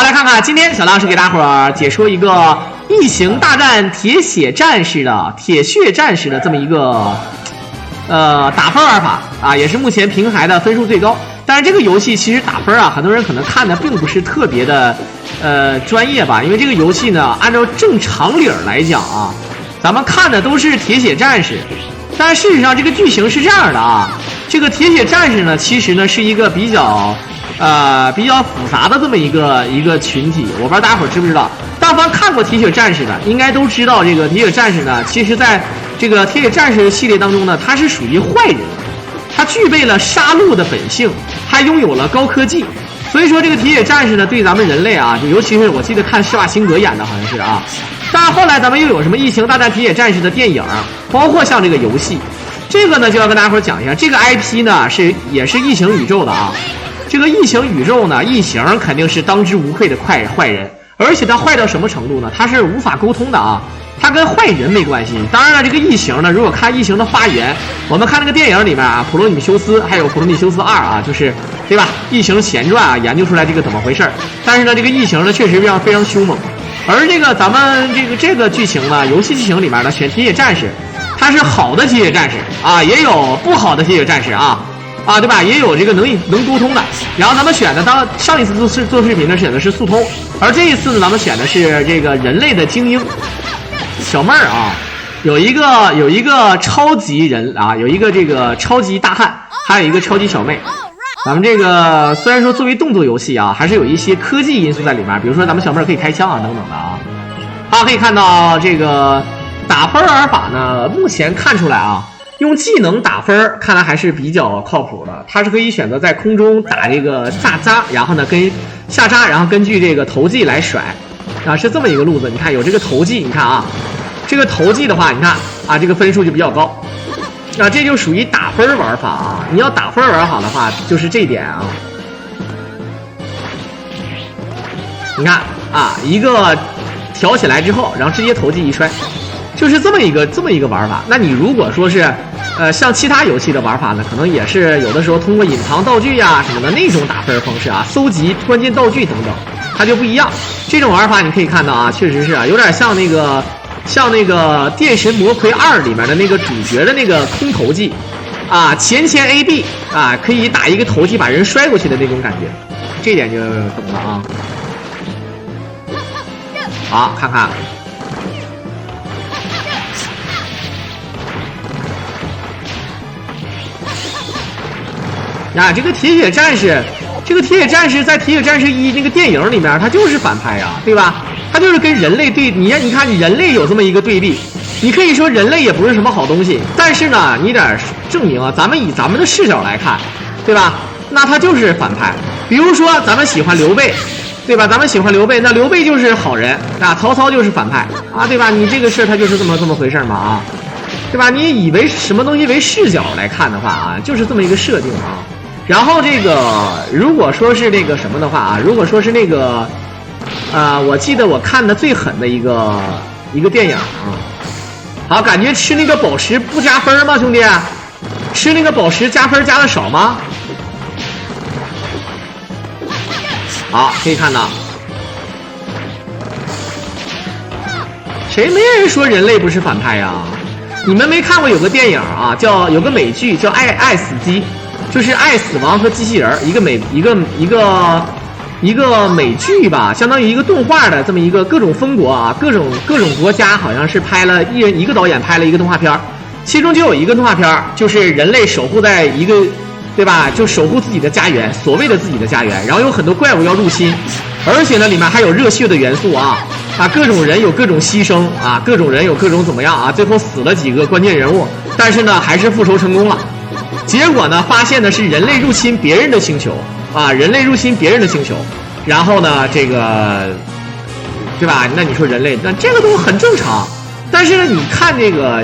来看看，今天小老师给大伙儿解说一个异形大战铁血战士的这么一个打分玩法啊，也是目前平台的分数最高。但是这个游戏其实打分啊，很多人可能看的并不是特别的专业吧，因为这个游戏呢，按照正常理来讲啊，咱们看的都是铁血战士，但事实上这个剧情是这样的啊，这个铁血战士呢，其实呢是一个比较复杂的这么一个群体，我不知道大家伙知不知道。但凡看过铁血战士的，应该都知道这个铁血战士呢，其实在这个铁血战士系列当中呢，他是属于坏人，他具备了杀戮的本性，还拥有了高科技。所以说这个铁血战士呢，对咱们人类啊，就尤其是我记得看施瓦辛格演的，好像是啊。但是后来咱们又有什么异形大战铁血战士的电影，包括像这个游戏，这个呢就要跟大家伙讲一下，这个 IP 呢也是异形宇宙的啊。这个异形宇宙呢，异形肯定是当之无愧的坏人，而且它坏到什么程度呢？它是无法沟通的啊，它跟坏人没关系。当然了，这个异形呢，如果看异形的发源，我们看那个电影里面啊，普罗米修斯还有普罗米修斯2啊，就是对吧？异形前传啊，研究出来这个怎么回事。但是呢，这个异形呢确实非常凶猛。而这个咱们这个剧情呢，游戏剧情里面呢，选铁血战士，它是好的铁血战士啊，也有不好的铁血战士啊，对吧？也有这个能沟通的。然后咱们选的，当上一次做视频呢选的是速通，而这一次呢咱们选的是这个人类的精英小妹儿啊，有一个超级人啊，有一个这个超级大汉，还有一个超级小妹。咱们这个虽然说作为动作游戏啊，还是有一些科技因素在里面，比如说咱们小妹儿可以开枪啊等等的啊。可以看到这个打分玩法呢，目前看出来啊，用技能打分看来还是比较靠谱的。它是可以选择在空中打这个下扎，然后呢跟下扎，然后根据这个投技来甩啊，是这么一个路子。你看有这个投技，你看啊，这个投技的话，你看啊，这个分数就比较高。这就属于打分玩法啊！你要打分玩法的话，就是这点啊。你看啊，一个挑起来之后，然后直接投技一摔，就是这么一个玩法。那你如果说是像其他游戏的玩法呢，可能也是有的时候通过隐藏道具呀什么的那种打分方式啊，搜集关键道具等等，它就不一样。这种玩法你可以看到啊，确实是啊，有点像那个《电神魔魁2》里面的那个主角的那个空投技啊，前 AB 啊，可以打一个投技把人摔过去的那种感觉，这一点就懂了啊。好，看看这个铁血战士在《铁血战士1》那个电影里面，他就是反派啊，对吧？他就是跟人类对，你看人类有这么一个对立，你可以说人类也不是什么好东西，但是呢，你得证明啊，咱们以咱们的视角来看，对吧？那他就是反派。比如说咱们喜欢刘备，对吧？咱们喜欢刘备，那刘备就是好人啊，曹操就是反派啊，对吧？你这个事他就是这么回事嘛啊，对吧？你以为什么东西为视角来看的话啊，就是这么一个设定啊。然后这个如果说是那个什么的话啊，如果说是那个我记得我看的最狠的一个电影啊，好，感觉吃那个宝石不加分吗，兄弟？吃那个宝石加分加的少吗？好，可以看到，没人说人类不是反派呀？你们没看过有个电影啊，有个美剧叫《爱死机》，就是爱死亡和机器人，一个美剧吧，相当于一个动画的这么一个各种风国啊，各种国家好像是拍了一个导演拍了一个动画片，其中就有一个动画片就是人类守护在一个，对吧？就守护自己的家园，所谓的自己的家园，然后有很多怪物要入侵，而且呢里面还有热血的元素啊，各种人有各种牺牲啊，各种人有各种怎么样啊，最后死了几个关键人物，但是呢还是复仇成功了。结果呢发现的是人类入侵别人的星球啊，然后呢这个对吧？那你说人类，那这个都很正常。但是呢你看这个，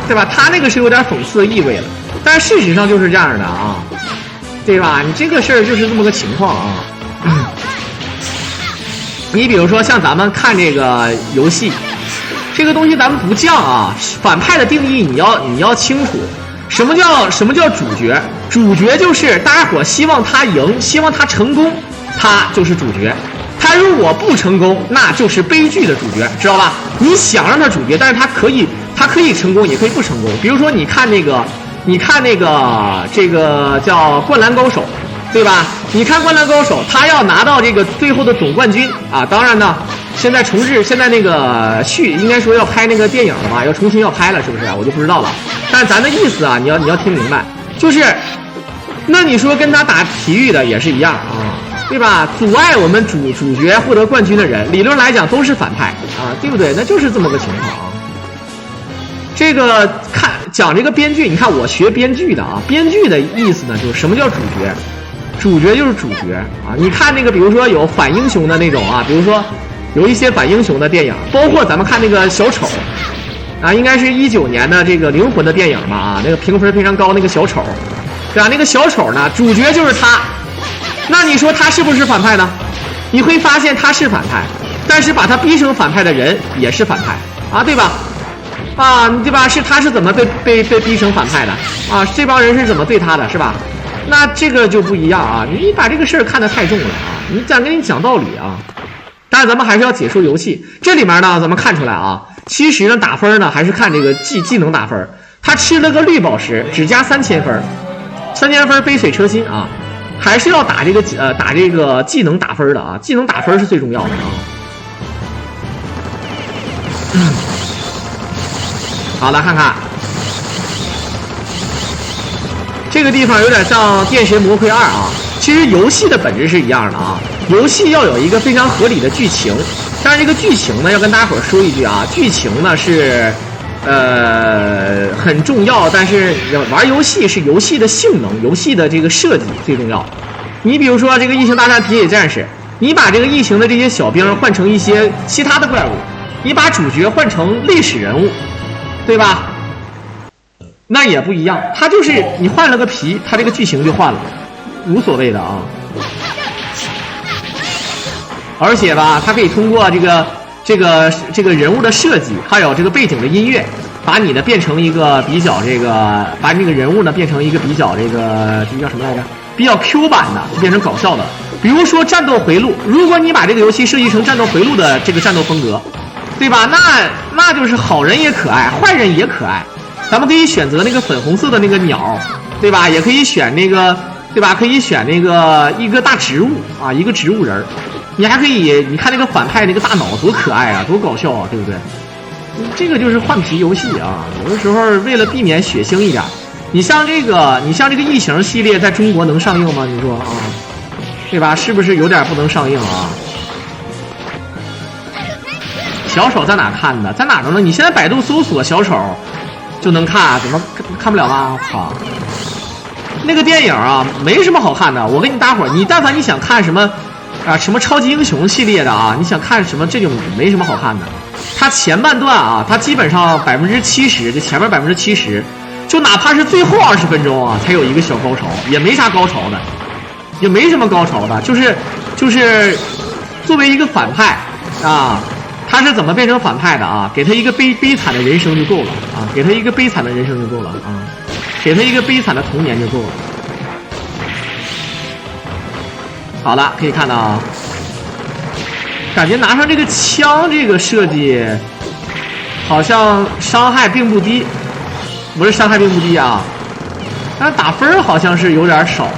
对吧？他那个是有点讽刺的意味了，但事实上就是这样的啊，对吧？你这个事儿就是这么个情况啊。你比如说像咱们看这个游戏，这个东西咱们不犟啊，反派的定义你要清楚。什么叫主角？主角就是大家伙希望他赢，希望他成功，他就是主角。他他如果不成功，那就是悲剧的主角，知道吧？你想让他主角，但是他可以成功，也可以不成功。比如说，你看那个这个叫《灌篮高手》，对吧？你看《灌篮高手》，他要拿到这个最后的总冠军啊！当然呢，现在重置，现在那个应该说要拍那个电影了吧？要重新要拍了，是不是？我就不知道了。但咱的意思啊，你要听明白，就是，那你说跟他打体育的也是一样啊。对吧？阻碍我们主角获得冠军的人，理论来讲都是反派啊，对不对？那就是这么个情况啊。这个讲这个编剧，你看我学编剧的啊，编剧的意思呢，就是什么叫主角？主角就是主角啊。你看那个，比如说有反英雄的那种啊，比如说有一些反英雄的电影，包括咱们看那个小丑啊，应该是19年的这个灵魂的电影嘛啊，那个评分非常高那个小丑，对吧？那个小丑呢，主角就是他。那你说他是不是反派呢？你会发现他是反派，但是把他逼成反派的人也是反派啊，对吧？啊，对吧？他是怎么被逼成反派的啊？这帮人是怎么对他的，是吧？那这个就不一样啊！你把这个事儿看得太重了啊！跟你讲道理啊！当然，咱们还是要解说游戏。这里面呢，咱们看出来啊，其实呢打分呢还是看这个技能打分。他吃了个绿宝石，只加3000分，3000分杯水车薪啊！还是要打这个技能打分的啊，技能打分是最重要的啊。好，来看看这个地方有点像《电神魔魁2》啊。其实游戏的本质是一样的啊，游戏要有一个非常合理的剧情，但是这个剧情呢，要跟大家伙说一句啊，剧情呢是很重要，但是玩游戏是游戏的性能，游戏的这个设计最重要。你比如说这个异形大战铁血战士，你把这个异形的这些小兵换成一些其他的怪物，你把主角换成历史人物，对吧？那也不一样，它就是你换了个皮，它这个剧情就换了，无所谓的啊。而且吧，它可以通过这个人物的设计，还有这个背景的音乐，把你的变成一个比较把这个人物呢变成一个比较这叫什么来着？比较 Q 版的，就变成搞笑的。比如说战斗回路，如果你把这个游戏设计成战斗回路的这个战斗风格，对吧？那就是好人也可爱，坏人也可爱。咱们可以选择那个粉红色的那个鸟，对吧？也可以选那个，对吧？可以选那个一个大植物啊，一个植物人。你还可以，你看那个反派那个大脑多可爱啊，多搞笑啊，对不对？这个就是换皮游戏啊。有的时候为了避免血腥一点。你像这个异形系列在中国能上映吗？你说啊，对吧？是不是有点不能上映啊？小丑在哪看的？在哪呢？你现在百度搜索小丑就能看，怎么看不了吗？操！那个电影啊，没什么好看的。我跟你大伙儿，你但凡你想看什么啊，什么超级英雄系列的啊，你想看什么这种没什么好看的。它前半段啊，它基本上70%，就前面70%。就哪怕是最后20分钟啊，才有一个小高潮，也没啥高潮的，也没什么高潮的，就是作为一个反派啊，他是怎么变成反派的啊？给他一个悲惨的人生就够了啊，给他一个悲惨的人生就够了啊，给他一个悲惨的童年就够了。好了，可以看到啊，感觉拿上这个枪，这个设计好像伤害并不低。不是伤害并不低啊，但是打分好像是有点少，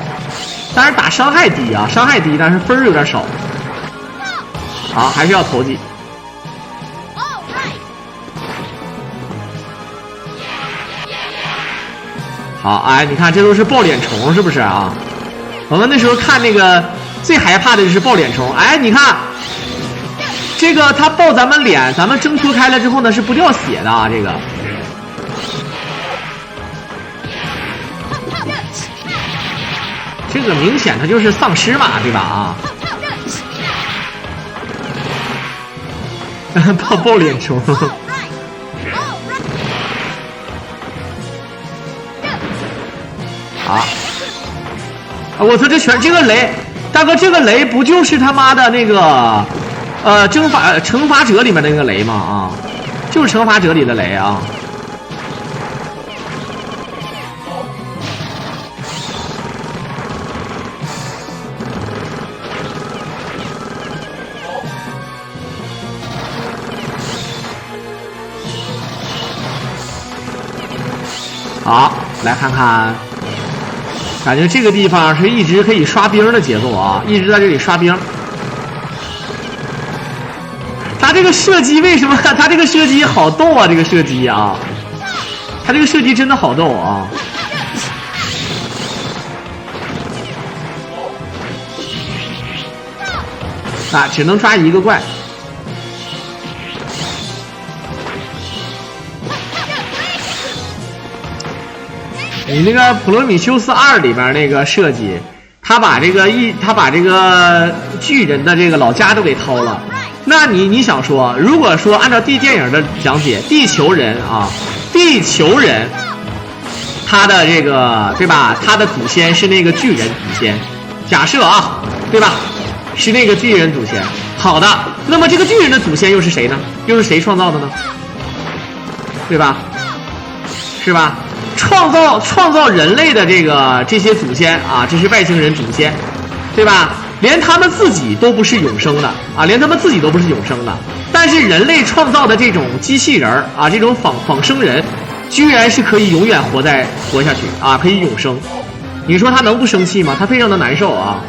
但是打伤害低啊，伤害低，但是分有点少。好，还是要投技。好，哎，你看这都是爆脸虫，是不是啊？我们那时候看那个最害怕的就是爆脸虫，哎，你看这个它爆咱们脸，咱们挣脱开了之后呢是不掉血的啊，这个。这个明显它就是丧尸嘛，对吧？啊，爆脸虫。好，我操，这个雷，大哥，这个雷不就是他妈的那个惩罚者里面的那个雷吗？啊，就是惩罚者里的雷啊。好，来看看，感觉这个地方是一直可以刷兵的节奏啊，一直在这里刷兵。他这个射击为什么？他这个射击好逗啊！这个射击啊，他这个射击真的好逗啊！啊，只能抓一个怪。你那个《普罗米修斯2》里边那个设计，他把这个巨人的这个老家都给掏了。那你想说，如果说按照电影的讲解，地球人，他的这个对吧？他的祖先是那个巨人祖先，假设啊，对吧？是那个巨人祖先。好的，那么这个巨人的祖先又是谁呢？又是谁创造的呢？对吧？是吧？创造人类的这些祖先啊，这是外星人祖先，对吧？连他们自己都不是永生的啊，连他们自己都不是永生的。但是人类创造的这种机器人啊，这种仿生人，居然是可以永远活下去啊，可以永生。你说他能不生气吗？他非常的难受啊。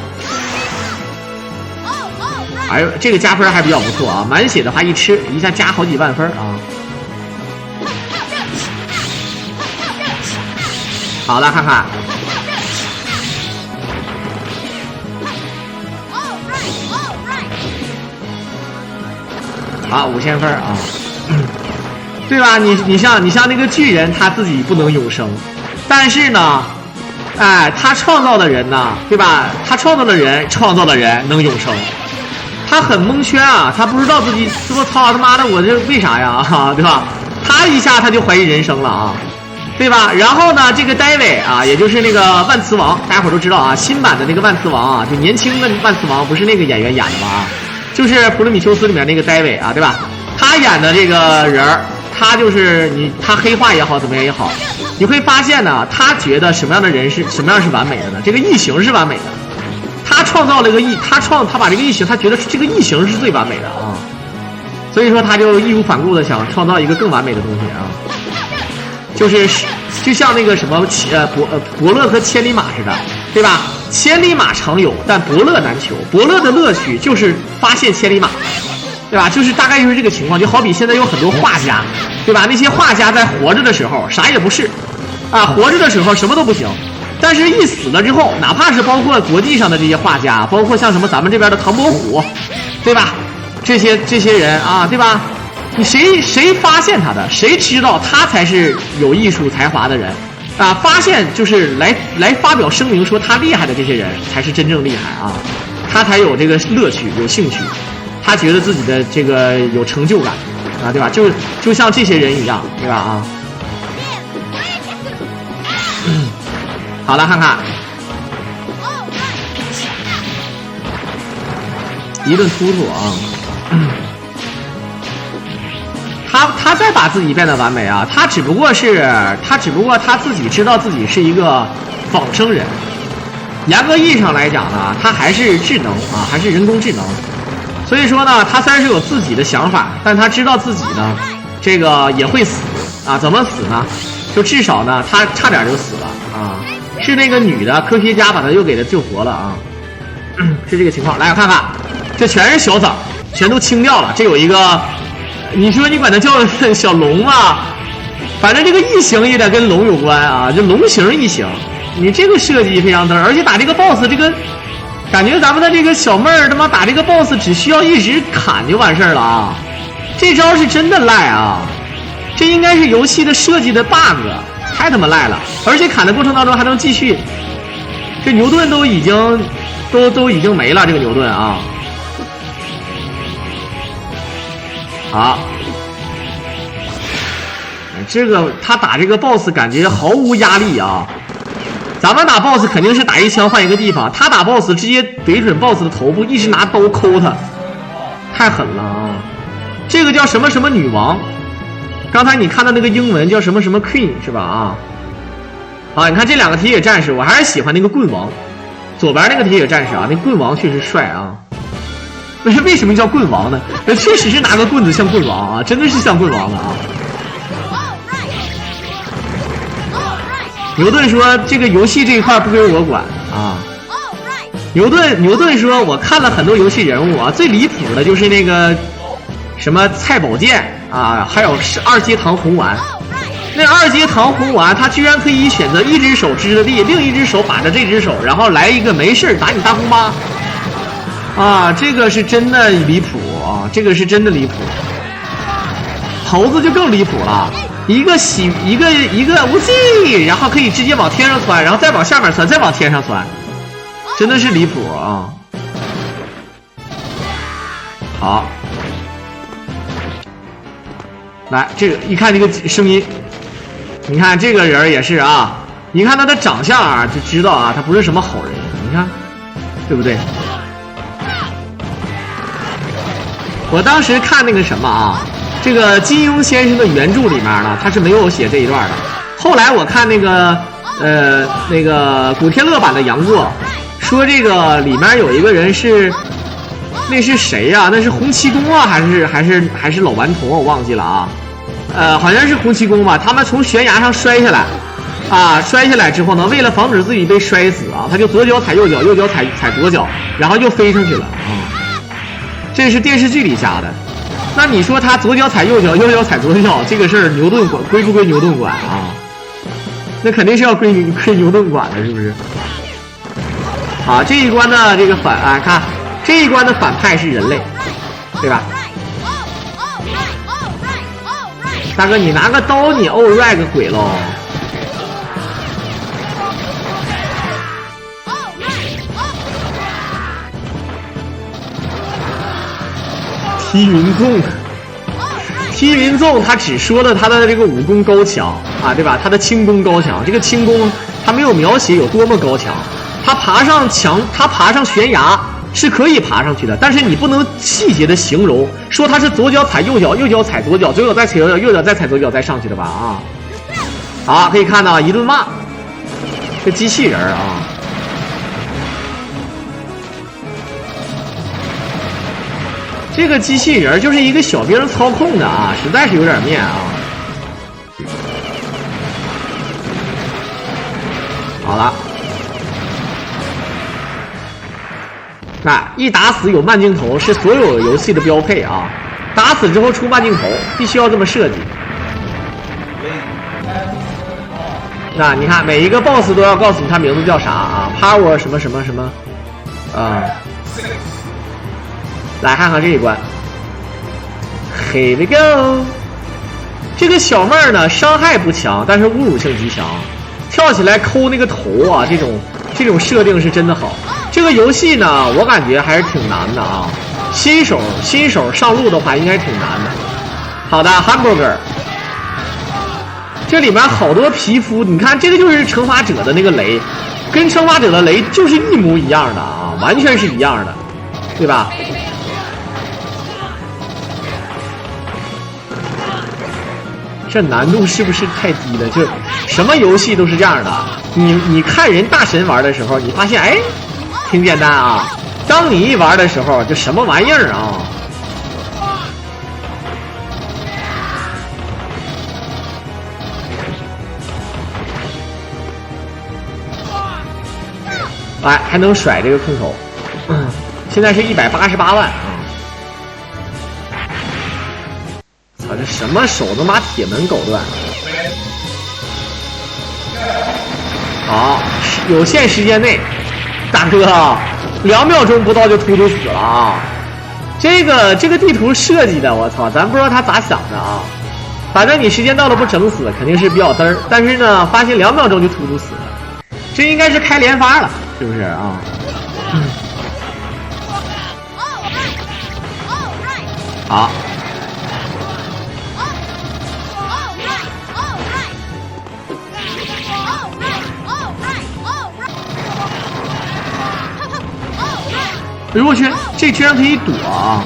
哎呦，这个加分还比较不错啊，满血的话一下加好几万分啊。好，来看看。好，5000分啊，对吧？你像那个巨人，他自己不能永生，但是呢，哎，他创造的人呢，对吧？他创造的人能永生，他很蒙圈啊，他不知道自己我操他妈的，我这为啥呀？哈，对吧？他一下他就怀疑人生了啊。对吧？然后呢，这个戴维啊，也就是那个万磁王，大家伙都知道啊，新版的那个万磁王啊，就年轻的万磁王，不是那个演员演的吗？就是《普罗米修斯》里面那个戴维啊，对吧？他演的这个人，他就是他黑化也好，怎么样也好，你会发现呢，他觉得什么样是完美的呢？这个异形是完美的。他创造了个他把这个异形，他觉得这个异形是最完美的啊，所以说他就义无反顾的想创造一个更完美的东西啊。就像那个什么伯乐和千里马似的，对吧？千里马常有，但伯乐难求。伯乐的乐趣就是发现千里马，对吧？大概就是这个情况。就好比现在有很多画家，对吧？那些画家在活着的时候啥也不是，啊，活着的时候什么都不行，但是一死了之后，哪怕是包括国际上的这些画家，包括像什么咱们这边的唐伯虎，对吧？这些人啊，对吧？你谁发现他的，谁知道他才是有艺术才华的人啊！发现就是来发表声明说他厉害的这些人才是真正厉害啊！他才有这个乐趣，有兴趣，他觉得自己的这个有成就感啊，对吧？就像这些人一样，对吧？啊，好了，看看一顿突突啊！他再把自己变得完美啊，他只不过他自己知道自己是一个仿生人，严格意义上来讲呢，他还是智能啊，还是人工智能。所以说呢，他虽然是有自己的想法，但他知道自己呢，这个也会死啊。怎么死呢？就至少呢，他差点就死了啊。是那个女的科学家把他又给他救活了啊。是这个情况。来，我看看，这全是小崽，全都清掉了。这有一个。你说你管它叫小龙吧，反正这个异形也得跟龙有关啊，就龙形异形。你这个设计非常灯，而且打这个 boss， 这个感觉咱们的这个小妹儿他妈打这个 boss 只需要一直砍就完事儿了啊！这招是真的赖啊！这应该是游戏的设计的 bug， 太他妈赖了！而且砍的过程当中还能继续，这牛顿都已经没了，这个牛顿啊！好，这个他打这个 boss 感觉毫无压力啊！咱们打 boss 肯定是打一枪换一个地方，他打 boss 直接怼准 boss 的头部，一直拿刀抠他，太狠了啊！这个叫什么什么女王，刚才你看到那个英文叫什么什么 queen 是吧？啊，好，你看这两个铁血战士，我还是喜欢那个棍王，左边那个铁血战士啊，那棍王确实帅啊。为什么叫棍王呢？确实是拿个棍子像棍王啊，真的是像棍王的啊。牛顿说这个游戏这一块不归我管啊。牛顿说，我看了很多游戏人物啊，最离谱的就是那个什么蔡宝剑啊，还有二阶堂红丸。那二阶堂红丸，他居然可以选择一只手支着地，另一只手把着这只手，然后来一个没事打你大红八。啊，这个是真的离谱啊！这个是真的离谱。猴子就更离谱了，一个无忌，然后可以直接往天上窜，然后再往下面窜，再往天上窜，真的是离谱啊！好，来这个一看这个声音，你看这个人也是啊，一看他的长相啊就知道啊，他不是什么好人，你看，对不对？我当时看那个什么啊，这个金庸先生的原著里面呢，他是没有写这一段的。后来我看那个古天乐版的杨过，说这个里面有一个人是，那是谁呀？那是洪七公啊，还是老顽童，我忘记了啊。好像是洪七公吧。他们从悬崖上摔下来，啊，摔下来之后呢，为了防止自己被摔死啊，他就左脚踩右脚，右脚踩左脚，然后又飞上去了啊。这是电视剧里加的，那你说他左脚踩右脚，右脚踩左脚，这个事儿牛顿管归不归牛顿管啊？那肯定是要归牛顿管的，是不是？啊，这一关的这个看这一关的反派是人类，对吧？大哥，你拿个刀，你欧瑞个鬼喽！踢云纵，他只说了他的这个武功高强啊，对吧？他的轻功高强，这个轻功他没有描写有多么高强。他爬上悬崖是可以爬上去的，但是你不能细节的形容，说他是左脚踩右脚，右脚踩左脚，左脚再踩右脚，右脚再踩左脚再上去的吧？啊，好，可以看到一顿骂，这机器人啊。这个机器人就是一个小兵操控的啊，实在是有点面啊。好了，那一打死有慢镜头是所有游戏的标配啊，打死之后出慢镜头，必须要这么设计。那你看每一个 BOSS 都要告诉你他名字叫啥啊 ，Power 什么什么什么，啊。来看看这一关 ，Here we go。这个小妹儿呢，伤害不强，但是侮辱性极强，跳起来抠那个头啊，这种设定是真的好。这个游戏呢，我感觉还是挺难的啊。新手上路的话，应该挺难的。好的 ，Hamburger， 这里面好多皮肤，你看这个就是惩罚者的那个雷，跟惩罚者的雷就是一模一样的啊，完全是一样的，对吧？这难度是不是太低了？就是什么游戏都是这样的。你看人大神玩的时候，你发现哎，挺简单啊。当你一玩的时候，就什么玩意儿啊？哎，还能甩这个空投，现在是188万啊！操，这什么手他妈铁门狗断！好，有限时间内，大哥，2秒钟不到就突突死了啊！这个地图设计的，我操，咱不知道他咋想的啊！反正你时间到了不整死，肯定是比较嘚儿。但是呢，发现2秒钟就突突死了，这应该是开连发了，是不是啊？好。哎呦我去，这居然可以躲啊！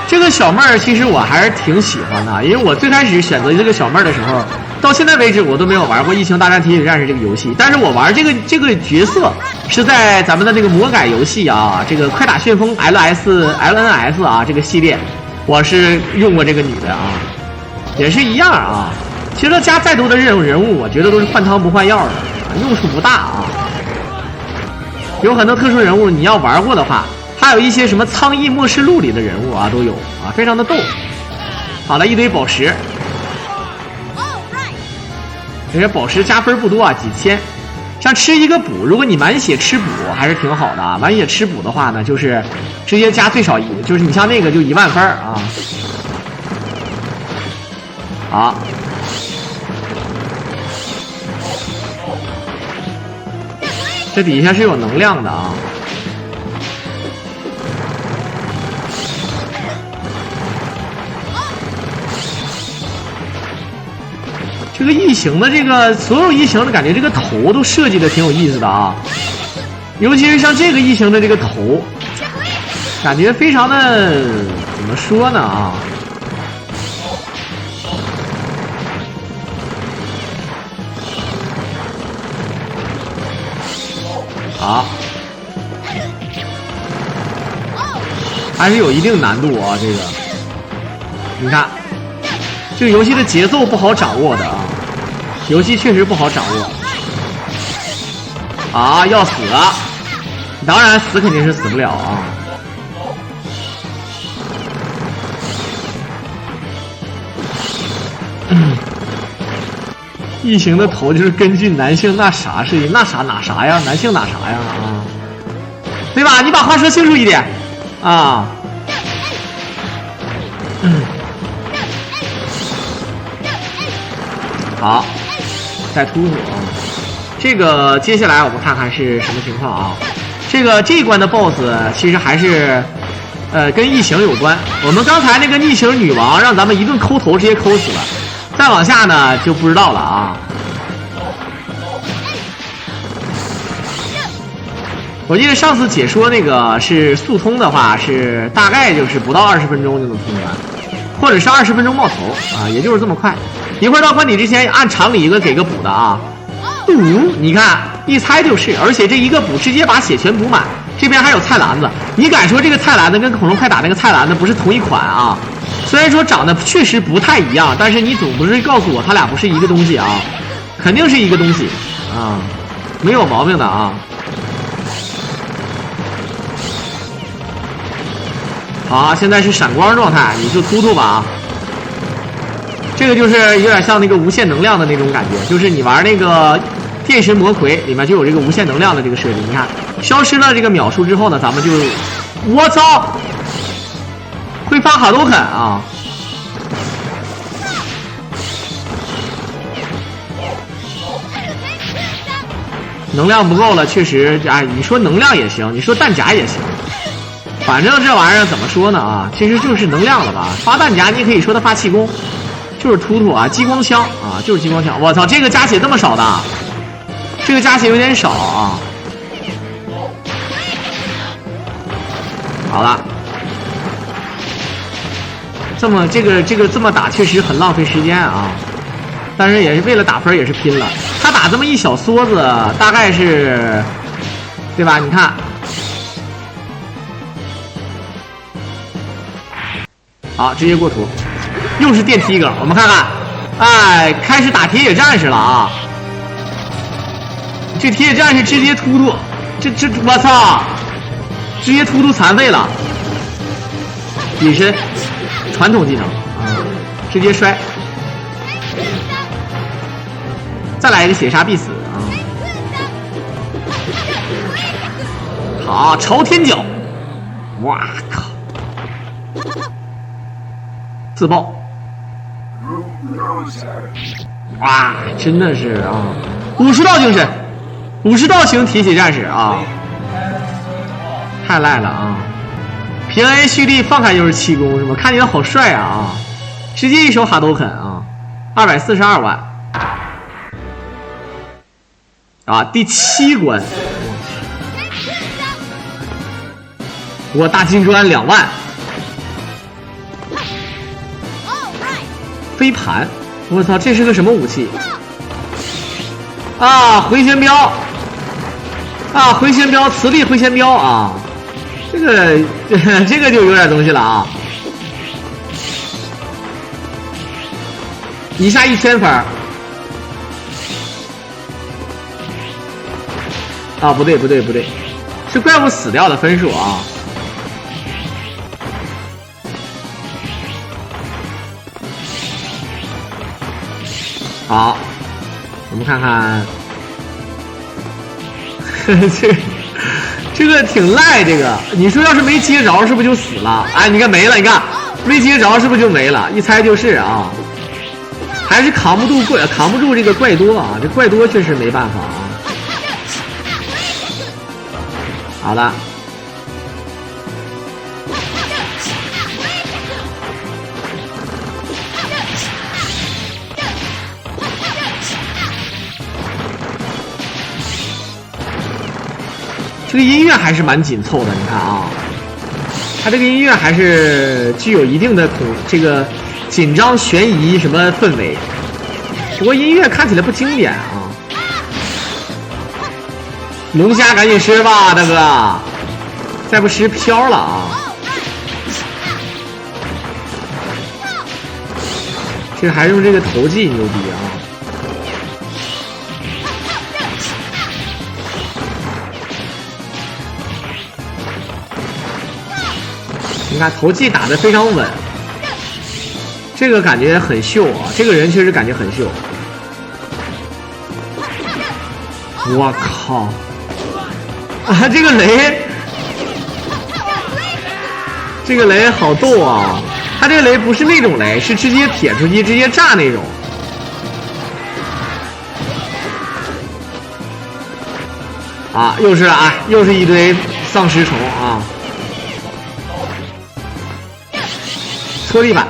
这个小妹儿其实我还是挺喜欢的，因为我最开始选择这个小妹儿的时候，到现在为止我都没有玩过《异形大战铁血战士》这个游戏，但是我玩这个角色是在咱们的这个魔改游戏啊，这个快打旋风 LNS 啊这个系列，我是用过这个女的啊，也是一样啊。其实加再多的人物，我觉得都是换汤不换药的，用处不大啊。有很多特殊人物，你要玩过的话，还有一些什么苍翼末世录里的人物啊都有啊，非常的逗。好了，一堆宝石，这些宝石加分不多啊，几千。像吃一个补，如果你满血吃补还是挺好的啊。满血吃补的话呢，就是直接加最少1，就是你像那个就10000分啊。好。这底下是有能量的啊，这个异形的这个所有异形的感觉，这个头都设计的挺有意思的啊，尤其是像这个异形的这个头，感觉非常的怎么说呢啊？好，还是有一定难度啊。这个，你看，这个游戏的节奏不好掌握的啊，游戏确实不好掌握。啊，要死了！当然死肯定是死不了啊。异形的头就是根据男性那啥设计，那啥哪啥呀？男性哪啥呀？啊，对吧？你把话说清楚一点啊。好，再突突啊。这个接下来我们看看是什么情况啊？这一关的 BOSS 其实还是跟异形有关。我们刚才那个逆行女王让咱们一顿抠头，直接抠死了。再往下呢就不知道了啊。我记得上次解说那个是速通的话，是大概就是不到20分钟就能通关，或者是20分钟冒头啊，也就是这么快。一会儿到关底之前按常理一个给个补的啊。你看一猜就是，而且这一个补直接把血全补满。这边还有菜篮子，你敢说这个菜篮子跟恐龙快打那个菜篮子不是同一款啊？虽然说长得确实不太一样，但是你总不是告诉我它俩不是一个东西啊？肯定是一个东西啊，没有毛病的啊。好，现在是闪光状态，你就突突吧啊。这个就是有点像那个无限能量的那种感觉，就是你玩那个电神魔魁里面就有这个无限能量的这个设计。你看，消失了这个秒数之后呢，咱们就，我操！会发好多狠啊！能量不够了，确实啊，你说能量也行，你说弹夹也行，反正这玩意儿怎么说呢啊，其实就是能量了吧。发弹夹你也可以说它发气功，就是突突啊，激光枪啊，就是激光枪。我操，这个加血这么少的，这个加血有点少啊。好了。这个这么打确实很浪费时间啊，但是也是为了打分也是拼了。他打这么一小梭子，大概是，对吧？你看，好，直接过图，又是电梯梗。我们看看，哎，开始打铁血战士了啊！这铁血战士直接突突，我操，直接突突残废了，隐身。传统技能啊，直接摔，再来一个血杀必死啊！好，朝天脚，哇靠！自爆，哇，真的是啊！50道精神，50道型铁血战士啊，太赖了啊！平 A 蓄力放开就是气功是吗？看起来好帅啊！直接一手哈斗肯啊，242万啊！第7关，我大金砖2万，飞盘，我操，这是个什么武器啊？回旋镖啊，回旋镖，磁力回旋镖啊！这个就有点东西了啊！一下1000分。啊，不对，是怪物死掉的分数啊。好，我们看看，这个挺赖，这个你说要是没接着，是不是就死了？哎，你看没了，你看没接着，是不是就没了？一猜就是啊，还是扛不住这个怪多啊，这怪多确实没办法啊。好的。这个音乐还是蛮紧凑的，你看啊，它这个音乐还是具有一定的这个紧张悬疑什么氛围，不过音乐看起来不经典啊。龙虾赶紧吃吧，大哥，再不吃飘了啊！这还用这个投技牛逼啊！你看投技打得非常稳，这个感觉很秀啊！这个人确实感觉很秀。我靠！啊，这个雷好逗啊！他这个雷不是那种雷，是直接撇出去直接炸那种。啊，又是一堆丧尸虫啊！搓地板，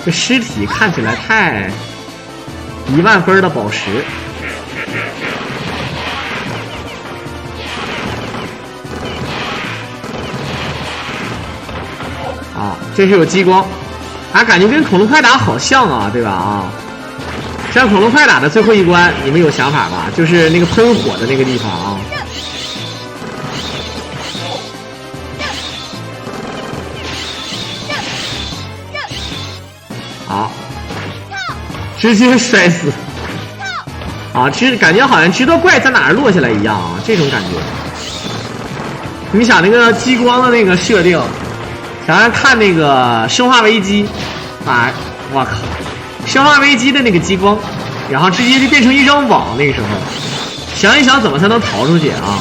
这尸体看起来太10000分的宝石。啊，这是有激光，啊，感觉跟恐龙快打好像啊，对吧？啊，像恐龙快打的最后一关，你们有想法吧？就是那个喷火的那个地方啊。好，直接摔死。啊，感觉好像知道怪在哪儿落下来一样啊，这种感觉。你想那个激光的那个设定。想要看那个生化危机啊，我靠，生化危机的那个激光，然后直接就变成一张网，那个时候想一想怎么才能逃出去啊，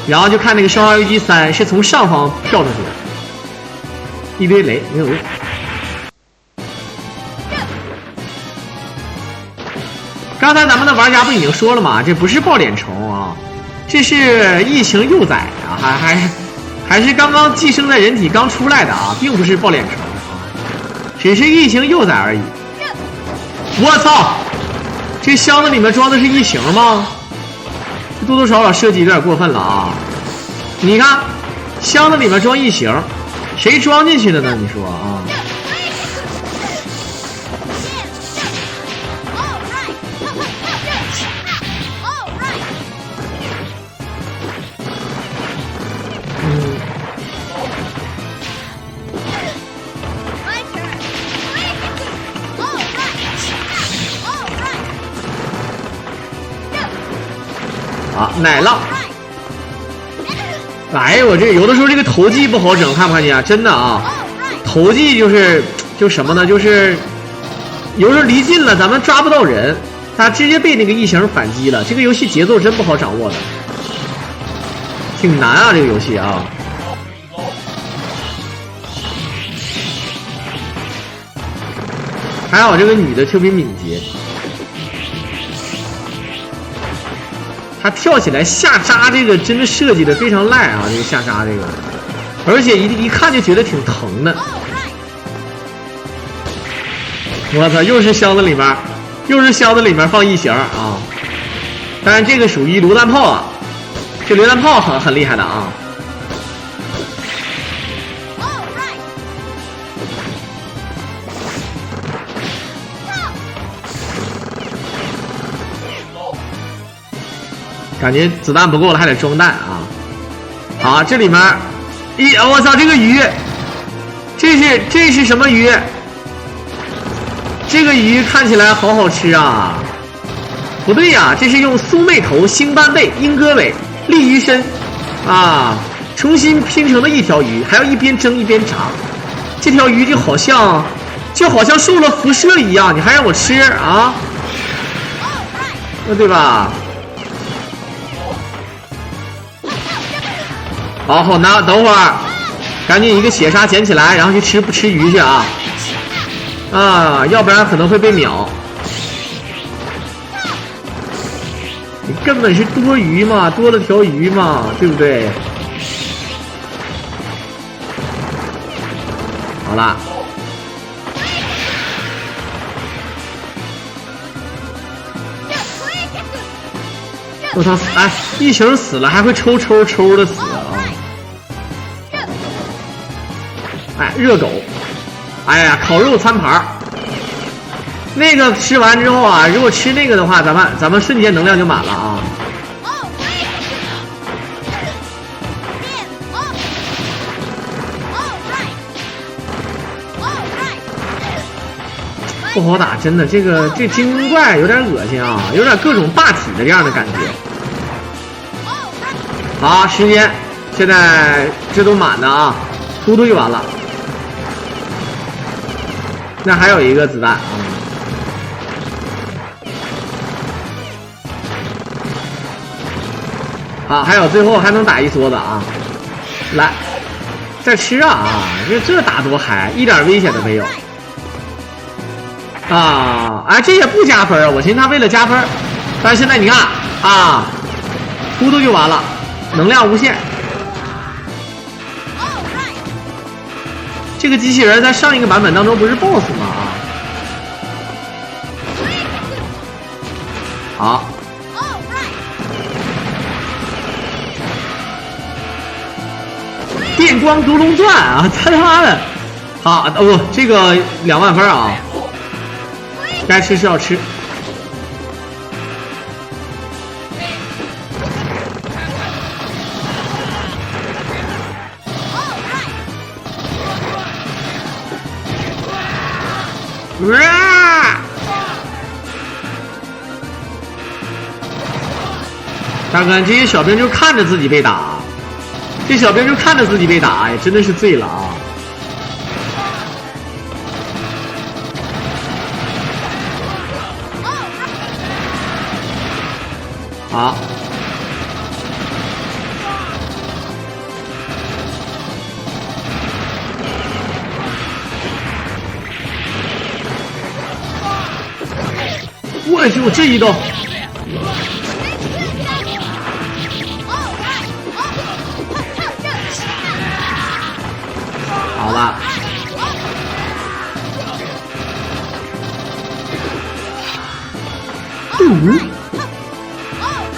然后就看那个生化危机3是从上方跳出去的，一堆雷没有用。刚才咱们的玩家不已经说了吗？这不是抱脸虫啊，这是异形幼崽啊，还是刚刚寄生在人体刚出来的啊，并不是抱脸虫啊，只是异形幼崽而已。我操，这箱子里面装的是异形吗？这多多少少设计有点过分了啊！你看，箱子里面装异形，谁装进去的呢？你说啊？啊，奶酪！哎呀，我这有的时候这个投技不好整，看不看见啊？真的啊，投技就什么呢？就是有时候离近了，咱们抓不到人，他直接被那个异形反击了。这个游戏节奏真不好掌握的，挺难啊，这个游戏啊。还好这个女的特别敏捷。他跳起来下扎，这个真的设计的非常赖啊！这个下扎这个，而且一看就觉得挺疼的。我操，又是箱子里面放异形啊！当然这个属于榴弹炮啊，这榴弹炮很厉害的啊。感觉子弹不够了，还得装弹啊！好，这里面我操，这这是什么鱼？这个鱼看起来好好吃啊！不对呀，这是用苏妹头、星斑背、鹰哥尾、鲤鱼身啊，重新拼成的一条鱼，还要一边蒸一边炸。这条鱼就好像受了辐射一样，你还让我吃啊？对吧？好，等会儿，赶紧一个血杀捡起来，然后去不吃鱼去啊！要不然可能会被秒。你根本是多鱼嘛，多了条鱼嘛，对不对？好了。我操！哎，异形死了还会抽的死啊！哎，热狗，哎呀，烤肉餐盘那个吃完之后啊，如果吃那个的话，咱们瞬间能量就满了啊！不好打，真的，这精灵怪有点恶心啊，有点各种霸体的这样的感觉。好，时间现在这都满的啊，突就完了。那还有一个子弹啊。好，还有最后还能打一梭子啊！来，再吃啊！这打多嗨，一点危险都没有。哎，这也不加分啊！我寻思他为了加分，但是现在你看啊，突就完了，能量无限。这个机器人在上一个版本当中不是 BOSS 吗？好。电光独龙钻啊！他妈的，好不，这个2万分啊！该吃是要吃。大哥，这些小兵就看着自己被打，这小兵就看着自己被打，哎，真的是醉了啊！好，我去，这一刀！好了，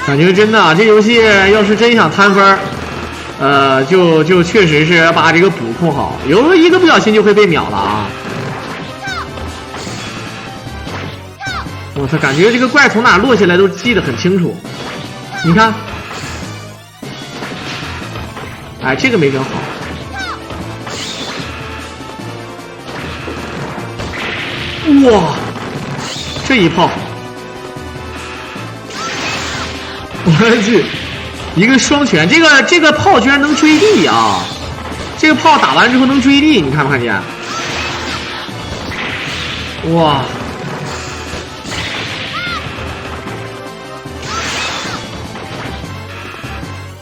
感觉真的啊，这游戏要是真想摊分，就确实是把这个补控好，有时候一个不小心就会被秒了啊！我操，感觉这个怪从哪落下来都记得很清楚。你看，哎，这个没整好。哇，这一炮！我去，一个双拳，这个炮居然能追地啊！这个炮打完之后能追地，你看没看见？哇！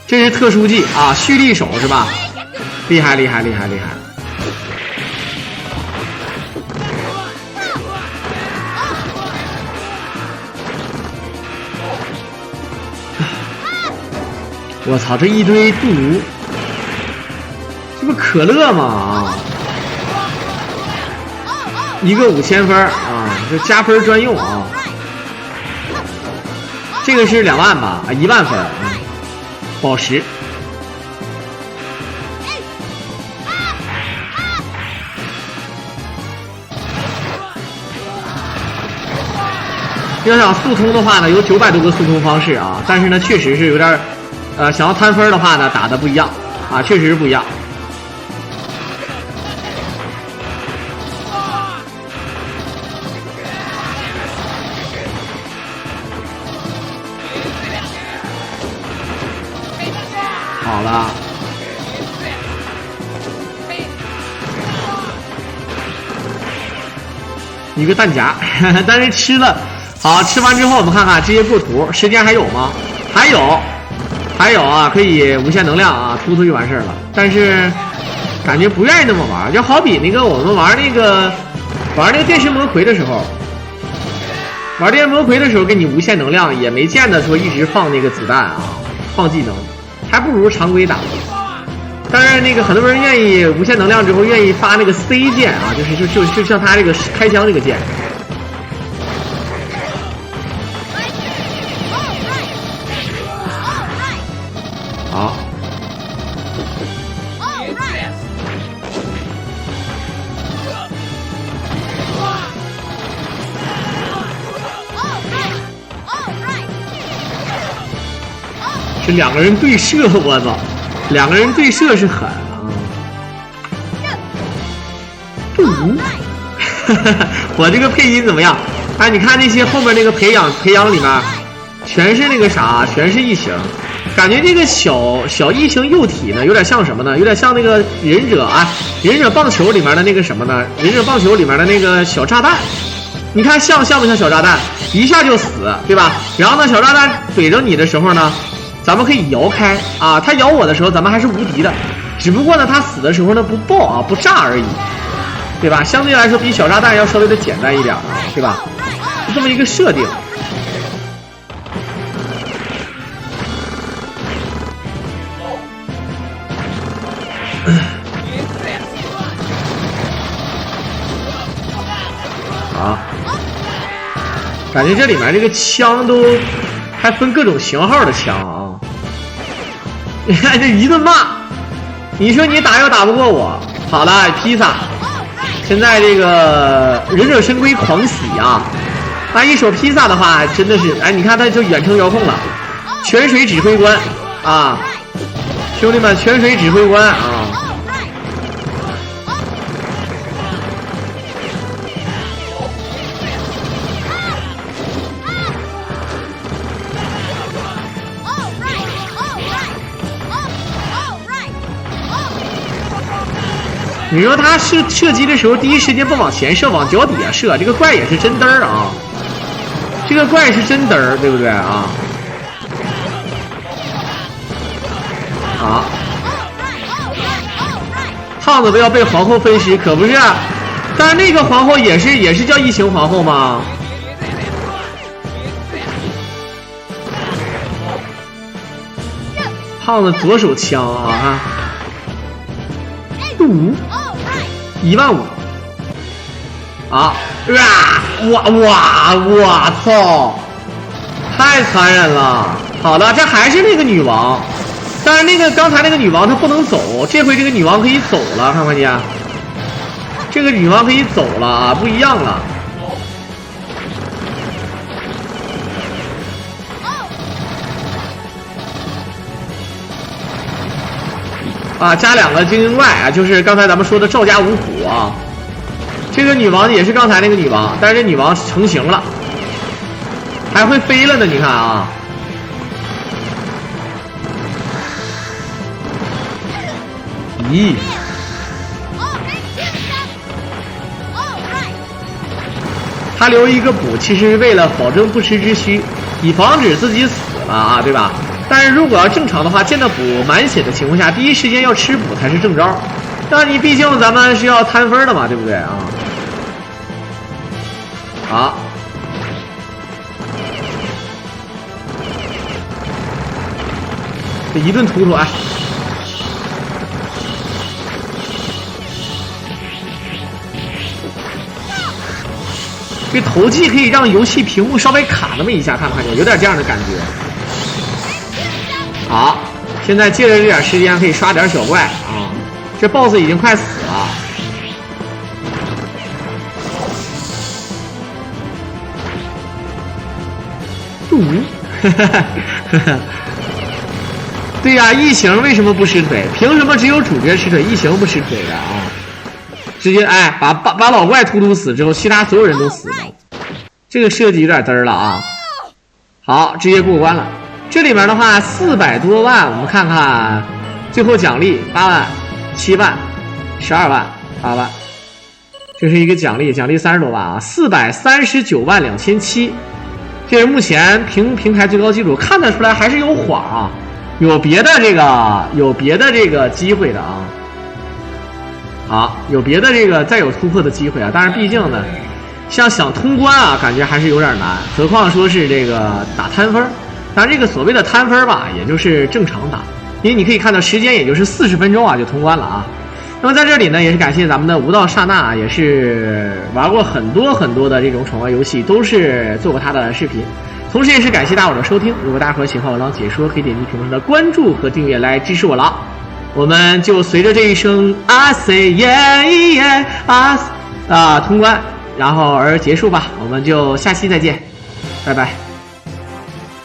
这是特殊技啊，蓄力手是吧？厉害厉害厉害厉害！我操，这一堆杜奴，这不可乐吗？啊，一个5000分啊，这加分专用啊。这个是2万吧？啊，1万分，宝石。要想速通的话呢，有900多个速通方式啊，但是呢，确实是有点。想要摊分的话呢，打的不一样啊，确实是不一样。一个弹夹，但是吃了。好，吃完之后我们看看直接过图，时间还有吗？还有啊，可以无限能量啊，突突就完事儿了。但是感觉不愿意那么玩，就好比那个我们玩那个电神魔魁的时候，玩电神魔魁的时候给你无限能量，也没见得说一直放那个子弹啊，放技能，还不如常规打。当然，那个很多人愿意无限能量之后愿意发那个 C 键啊，就像他这个开枪这个键。好。这两个人对射，我操！两个人对射是狠啊！我这个配音怎么样？哎，你看那些后面那个培养里面，全是那个啥，全是异形。感觉这个小异形幼体呢，有点像什么呢？有点像那个忍者啊，忍者棒球里面的那个什么呢？忍者棒球里面的那个小炸弹。你看像不像小炸弹？一下就死，对吧？然后呢，小炸弹怼着你的时候呢，咱们可以摇开啊，他咬我的时候咱们还是无敌的，只不过呢他死的时候呢不爆啊不炸而已，对吧？相对来说比小炸弹要稍微的简单一点啊，对吧？就这么一个设定。好，感觉这里面这个枪都还分各种型号的枪啊！你看这一顿骂，你说你打又打不过我。好了，披萨，现在这个忍者神龟狂喜啊！那一手披萨的话，真的是，哎，你看他就远程遥控了，泉水指挥官啊，兄弟们，泉水指挥官啊！你说他射击的时候，第一时间不往前射，往脚底下射，这个怪也是真嘚儿啊！这个怪是真嘚儿，对不对啊？好，胖子都要被皇后分尸，可不是？但是那个皇后也是叫异形皇后吗？胖子左手枪啊！15000啊！我操！太残忍了。好的，这还是那个女王，但是那个刚才那个女王她不能走，这回这个女王可以走了，看看见？这个女王可以走了啊，不一样了。啊，加2个精英怪啊，就是刚才咱们说的赵家五虎啊。这个女王也是刚才那个女王，但是这女王成型了，还会飞了呢，你看啊。咦，他留一个补，其实是为了保证不时之需，以防止自己死了啊，对吧？但是如果要正常的话，见到补满血的情况下，第一时间要吃补才是正招。那你毕竟咱们是要摊分的嘛，对不对啊？好，这一顿突突啊！这投技可以让游戏屏幕稍微卡那么一下，看没看见？有点这样的感觉。好，现在借着这点时间可以刷点小怪啊！这 BOSS 已经快死了。对呀，异形为什么不吃腿？凭什么只有主角吃腿，异形不吃腿的啊？直接哎，把老怪突死之后，其他所有人都死了。这个设计有点嘚儿了啊！好，直接过关了。这里面的话400多万，我们看看最后奖励8万、7万、12万、8万。这是一个奖励，奖励30多万啊，4392700，这是目前平台最高基础，看得出来还是有晃啊，有别的这个机会的啊。好，有别的这个再有突破的机会啊，但是毕竟呢，像想通关啊，感觉还是有点难，何况说是这个打摊分。当然，这个所谓的摊分吧，也就是正常打，因为你可以看到时间也就是40分钟啊就通关了啊。那么在这里呢，也是感谢咱们的无道刹那啊，也是玩过很多的这种宠物游戏，都是做过他的视频。同时也是感谢大伙的收听，如果大伙喜欢我郎解说，可以点击屏幕上的关注和订阅来支持我了。我们就随着这一声 I say yeah yeah 通关，然后而结束吧。我们就下期再见，拜拜。